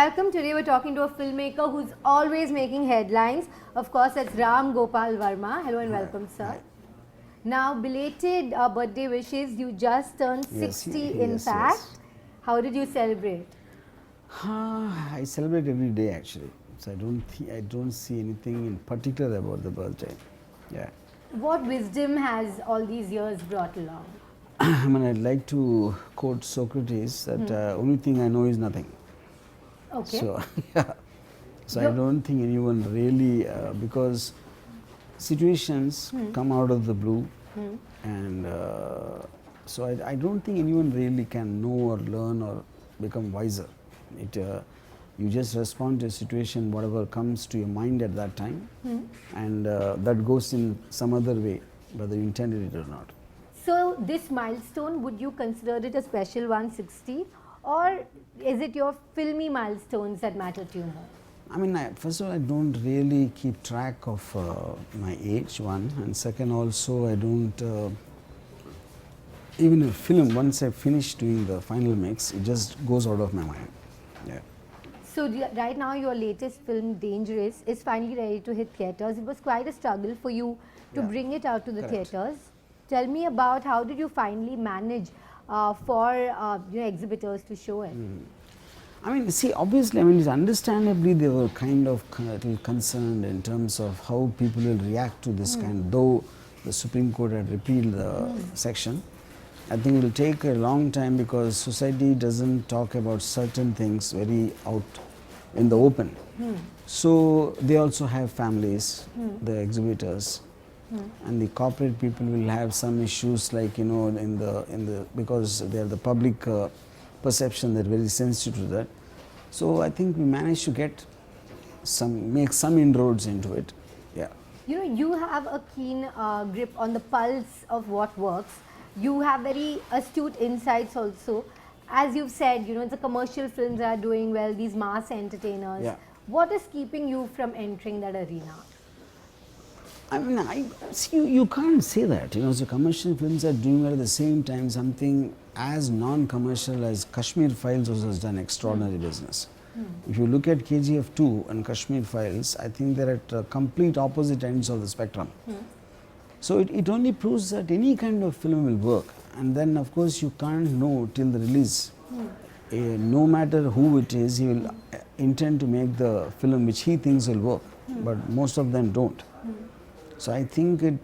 welcome. Today we're talking to a filmmaker who's always making headlines. Of course, it's Gopal Varma. Hello and welcome, sir. Hi. Now, belated birthday wishes. You just turned 60, in fact. Yes. How did you celebrate? I celebrate every day actually, so I don't see anything in particular about the birthday. Yeah. What wisdom has all these years brought along? I mean, I'd like to quote Socrates that only thing I know is nothing. Okay. So yeah. So I don't think anyone really because situations come out of the blue, and so I don't think anyone really can know or learn or become wiser. You just respond to a situation, whatever comes to your mind at that time, and that goes in some other way, whether you intended it or not. So, this milestone, would you consider it a special 160, or is it your filmy milestones that matter to you more? I mean, first of all, I don't really keep track of my age, one, and second also I don't, even a film, once I finish doing the final mix, it just goes out of my mind. Yeah. So, right now your latest film, Dangerous, is finally ready to hit theatres. It was quite a struggle for you to bring it out to the theatres. Tell me about how did you finally manage for exhibitors to show it? I mean, see, obviously, I mean, it's understandably they were kind of little concerned in terms of how people will react to this kind, though the Supreme Court had repealed the section. I think it will take a long time because society doesn't talk about certain things very out in the open. So they also have families, the exhibitors, and the corporate people will have some issues like, you know, in the because they are the public perception, they're very sensitive to that. So I think we managed to make some inroads into it. Yeah. You know, you have a keen grip on the pulse of what works. You have very astute insights also. As you've said, you know, the commercial films are doing well, these mass entertainers. Yeah. What is keeping you from entering that arena? I mean, you can't say that. You know, so commercial films are doing well at the same time. Something as non-commercial as Kashmir Files also has done extraordinary business. If you look at KGF 2 and Kashmir Files, I think they're at complete opposite ends of the spectrum. So it only proves that any kind of film will work. And then, of course, you can't know till the release. No matter who it is, he will intend to make the film which he thinks will work. But most of them don't. So I think if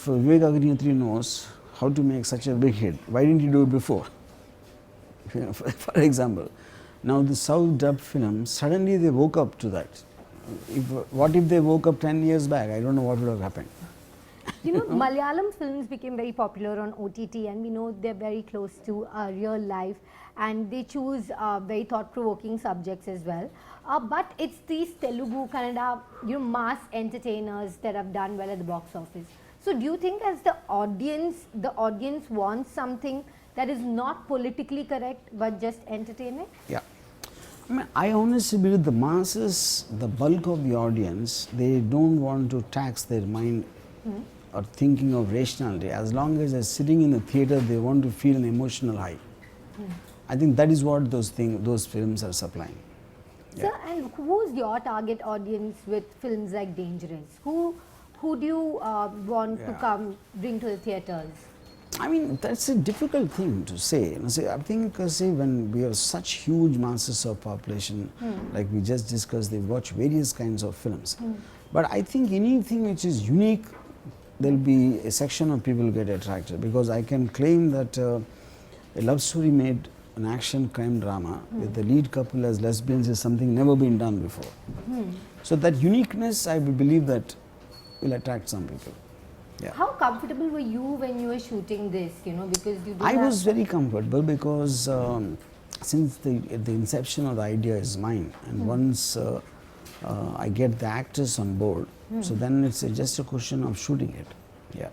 Vivek Agnihotri knows how to make such a big hit, why didn't he do it before? You know, for example, now the South dubbed films, suddenly they woke up to that. What if they woke up 10 years back? I don't know what would have happened. You know, Malayalam films became very popular on OTT, and we know they're very close to real life, and they choose very thought-provoking subjects as well. But it's these Telugu, Kannada, you know, mass entertainers that have done well at the box office. So, do you think, as the audience wants something that is not politically correct but just entertaining? Yeah. I mean, I honestly believe the masses, the bulk of the audience, they don't want to tax their mind or thinking of rationality. As long as they're sitting in the theatre, they want to feel an emotional high. I think that is what those films are supplying. Yeah. Sir, and who's your target audience with films like Dangerous? Who do you want to bring to the theatres? I mean, that's a difficult thing to say. You know, see, I think when we have such huge masses of population, like we just discussed, they watch various kinds of films. But I think anything which is unique, there'll be a section of people who get attracted, because I can claim that a love story made an action crime drama with the lead couple as lesbians is something never been done before. So that uniqueness, I believe that will attract some people. Yeah. How comfortable were you when you were shooting this? You know, because you. I was very comfortable because since the inception of the idea is mine, and once I get the actors on board, so then it's just a question of shooting it. Yeah.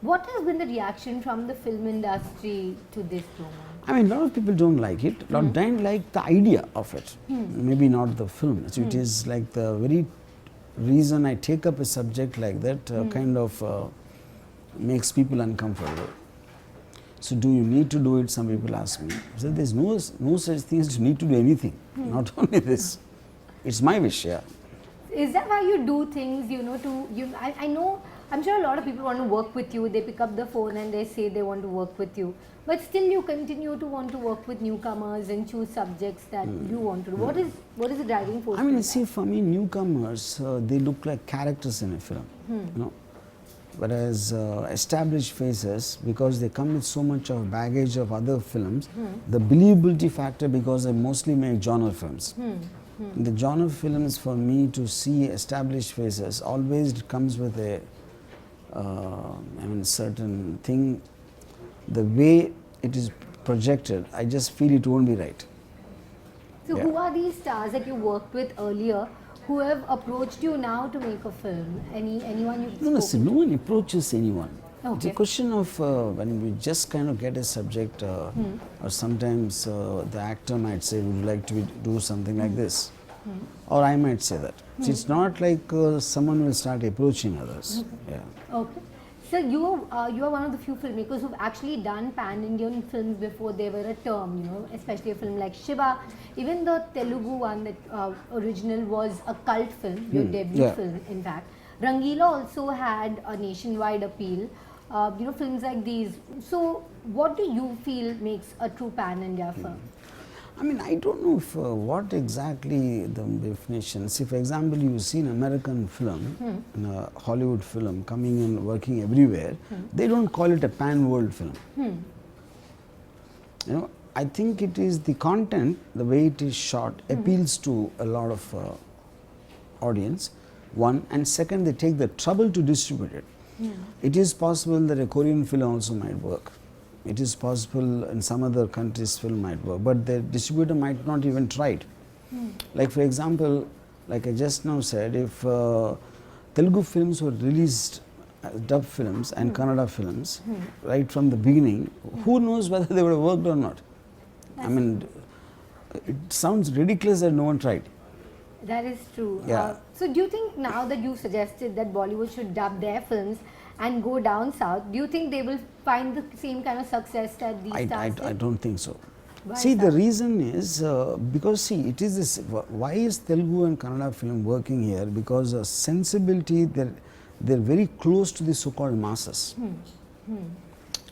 What has been the reaction from the film industry to this promo? I mean, a lot of people don't like it. A lot don't like the idea of it. Maybe not the film. So it is like the very reason I take up a subject like that kind of makes people uncomfortable. So do you need to do it? Some people ask me. So there's no such thing as you need to do anything. Not only this. It's my wish, yeah. Is that why you do things, you know, I know, I'm sure a lot of people want to work with you, they pick up the phone and they say they want to work with you, but still you continue to want to work with newcomers and choose subjects that you want to do. What is the driving force? I mean, see, for me, newcomers, they look like characters in a film, you know. Whereas established faces, because they come with so much of baggage of other films, the believability factor, because they mostly make genre films. The genre films, for me to see established faces, always it comes with a, I mean, certain thing. The way it is projected, I just feel it won't be right. So who are these stars that you worked with earlier who have approached you now to make a film? Anyone you've No, see, no one approaches anyone. Okay. It's a question of when we just kind of get a subject, or sometimes the actor might say, would you like to do something like this? Or I might say that. So it's not like someone will start approaching others. Yeah. Okay. So you are one of the few filmmakers who've actually done pan-Indian films before they were a term, you know, especially a film like Shiva. Even the Telugu one that original was a cult film, your debut film in fact. Rangila also had a nationwide appeal. You know, films like these. So what do you feel makes a true pan-India film? I mean, I don't know if, what exactly the definition. See, for example, you see an American film, a Hollywood film coming in, working everywhere, they don't call it a pan-world film. You know, I think it is the content, the way it is shot, appeals to a lot of audience, one, and second, they take the trouble to distribute it. It is possible that a Korean film also might work. It is possible in some other countries film might work, but the distributor might not even try it. Like for example, like I just now said, if Telugu films were released as dub films and Kannada films right from the beginning, who knows whether they would have worked or not? I mean, it sounds ridiculous that no one tried. That is true. Yeah. So do you think now that you suggested that Bollywood should dub their films and go down south, do you think they will find the same kind of success that these stars did? I don't think so. Why See, is the that? reason is because see, it is this. Why is Telugu and Kannada film working here? Because sensibility, they're very close to the so-called masses.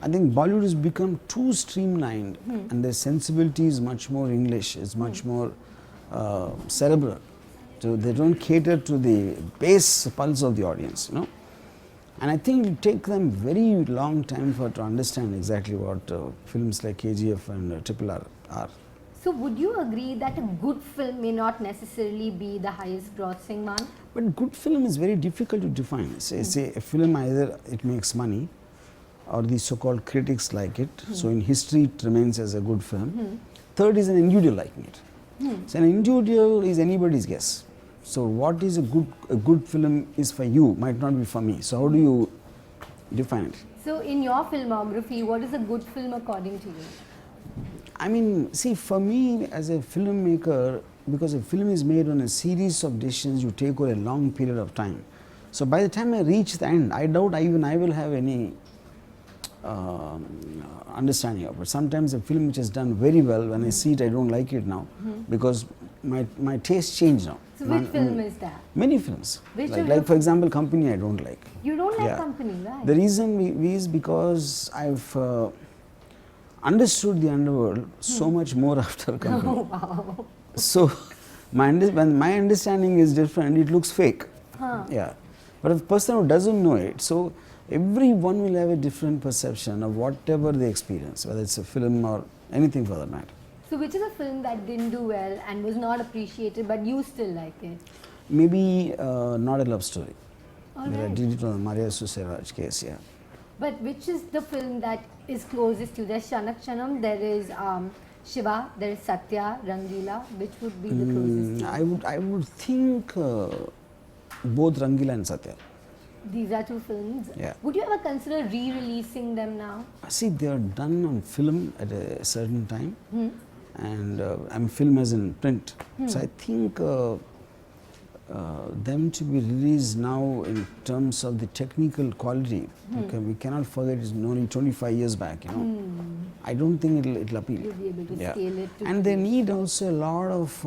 I think Bollywood has become too streamlined, and their sensibility is much more English. It's much more cerebral. So they don't cater to the base pulse of the audience, you know. And I think it will take them very long time to understand exactly what films like KGF and Triple R are. So would you agree that a good film may not necessarily be the highest grossing one? But good film is very difficult to define. Say a film, either it makes money or the so-called critics like it. So in history it remains as a good film. Third is an individual liking it. So an individual is anybody's guess. So what is a good film is for you might not be for me. So how do you define it? So in your filmography, what is a good film according to you? I mean, see, for me as a filmmaker, because a film is made on a series of decisions you take over a long period of time. So by the time I reach the end, I doubt even I will have any understanding of it. Sometimes a film which is done very well, when I see it, I don't like it now because my taste changed now. So which film is that? Many films. Which Like for example, Company I don't like. You don't like Yeah. Company, right? The reason is because I've understood the underworld so much more after Company. Oh, wow. So when my understanding is different, it looks fake. Yeah. But a person who doesn't know it, so everyone will have a different perception of whatever they experience, whether it's a film or anything for that matter. So which is a film that didn't do well and was not appreciated, but you still like it? Maybe Not a Love Story. All Where I right. did it on the Maria Susiraj case, yeah. But which is the film that is closest to you? There's Shanak Shanam, there is Shiva, there is Satya, Rangila. Which would be the closest to you? I would think both Rangila and Satya. These are two films. Yeah. Would you ever consider re-releasing them now? See, they are done on film at a certain time, and film as in print. So I think them to be released now in terms of the technical quality, because we cannot forget it's only 25 years back, you know. I don't think it'll appeal. You'll be able to scale it to And they need also a lot of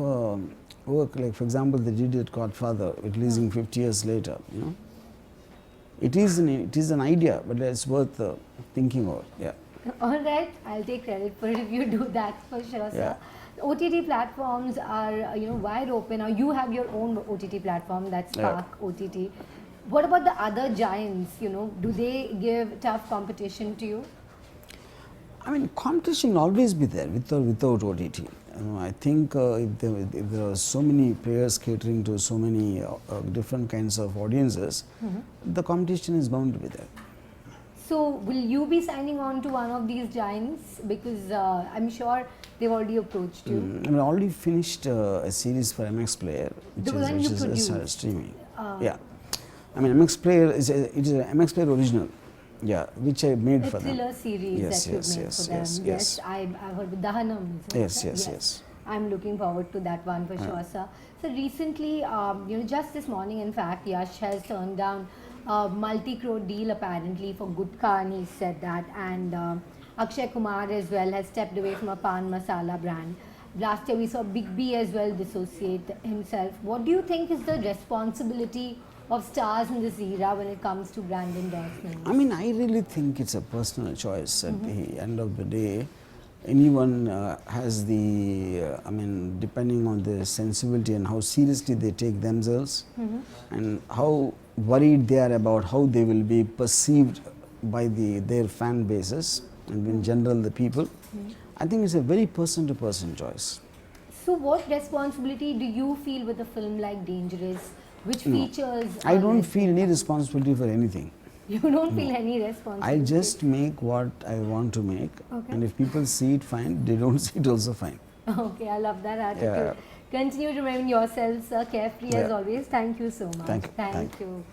work, like for example the did it Godfather, releasing 50 years later, you know. It is an idea, but it's worth thinking over. Yeah. All right, I'll take credit for it if you do that for sure, sir. OTT platforms are, wide open. Now you have your own OTT platform, that's Spark OTT. What about the other giants? Do they give tough competition to you? I mean, competition will always be there with or without OTT. I think if there are so many players catering to so many different kinds of audiences, the competition is bound to be there. So, will you be signing on to one of these giants? Because I'm sure they've already approached you. I mean, I already finished a series for MX Player, which is streaming. Yeah, I mean, MX Player it is an MX Player original. Yeah, which I made for them. A thriller series that you've made for them. Yes, I've heard with Dahanam. Yes. I'm looking forward to that one for sure, sir. So recently, just this morning, in fact, Yash has turned down a multi-crore deal apparently for Gutka, and he said that. And Akshay Kumar as well has stepped away from a Pan Masala brand. Last year we saw Big B as well dissociate himself. What do you think is the responsibility of stars in this era when it comes to brand endorsement? I mean, I really think it's a personal choice. At the end of the day, anyone has the, depending on their sensibility and how seriously they take themselves and how worried they are about how they will be perceived by their fan bases and in general the people. I think it's a very person-to-person choice. So what responsibility do you feel with a film like Dangerous? Which features? I don't feel any responsibility for anything. You don't feel any responsibility? I just make what I want to make, and if people see it, fine. They don't see it, also fine. Okay, I love that attitude. Continue to remain yourself, sir, carefree as always. Thank you so much. Thank you.